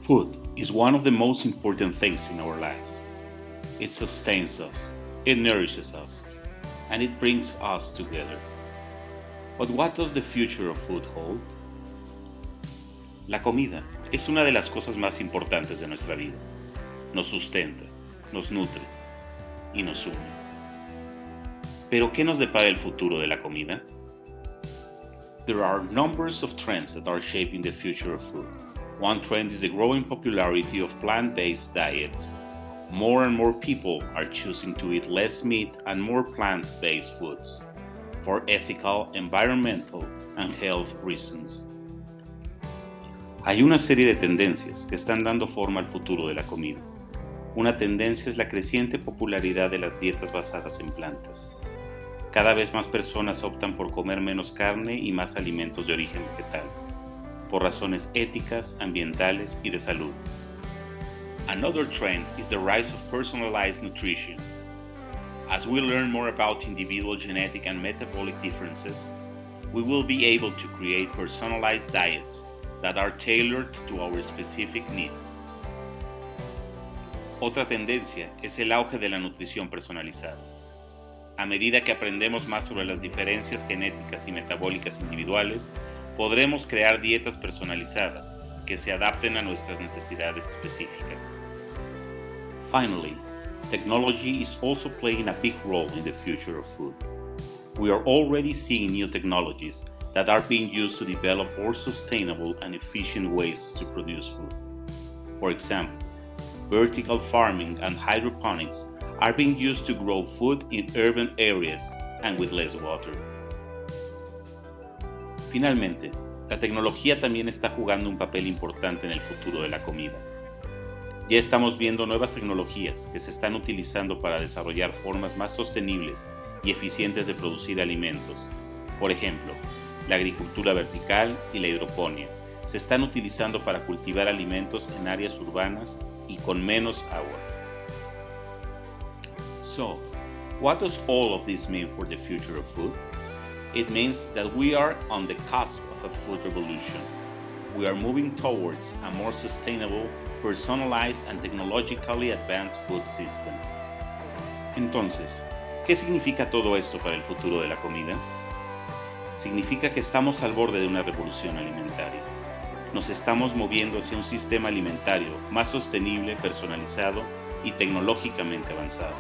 Food is one of the most important things in our lives. It sustains us, it nourishes us, and it brings us together. But what does the future of food hold? La comida es una de las cosas más importantes de nuestra vida. Nos sustenta, nos nutre y nos une. Pero ¿qué nos depara el futuro de la comida? There are numbers of trends that are shaping the future of food. One trend is the growing popularity of plant-based diets. More and more people are choosing to eat less meat and more plant-based foods for ethical, environmental, and health reasons. Hay una serie de tendencias que están dando forma al futuro de la comida. Una tendencia es la creciente popularidad de las dietas basadas en plantas. Cada vez más personas optan por comer menos carne y más alimentos de origen vegetal, por razones éticas, ambientales y de salud. Another trend is the rise of personalized nutrition. As we learn more about individual genetic and metabolic differences, we will be able to create personalized diets that are tailored to our specific needs. Otra tendencia es el auge de la nutrición personalizada. A medida que aprendemos más sobre las diferencias genéticas y metabólicas individuales, podremos crear dietas personalizadas que se adapten a nuestras necesidades específicas. Finally, technology is also playing a big role in the future of food. We are already seeing new technologies that are being used to develop more sustainable and efficient ways to produce food. For example, vertical farming and hydroponics are being used to grow food in urban areas and with less water. Finalmente, la tecnología también está jugando un papel importante en el futuro de la comida. Ya estamos viendo nuevas tecnologías que se están utilizando para desarrollar formas más sostenibles y eficientes de producir alimentos. Por ejemplo, la agricultura vertical y la hidroponía se están utilizando para cultivar alimentos en áreas urbanas y con menos agua. So, what does all of this mean for the future of food? It means that we are on the cusp of a food revolution. We are moving towards a more sustainable, personalized, and technologically advanced food system. Entonces, ¿qué significa todo esto para el futuro de la comida? Significa que estamos al borde de una revolución alimentaria. Nos estamos moviendo hacia un sistema alimentario más sostenible, personalizado y tecnológicamente avanzado.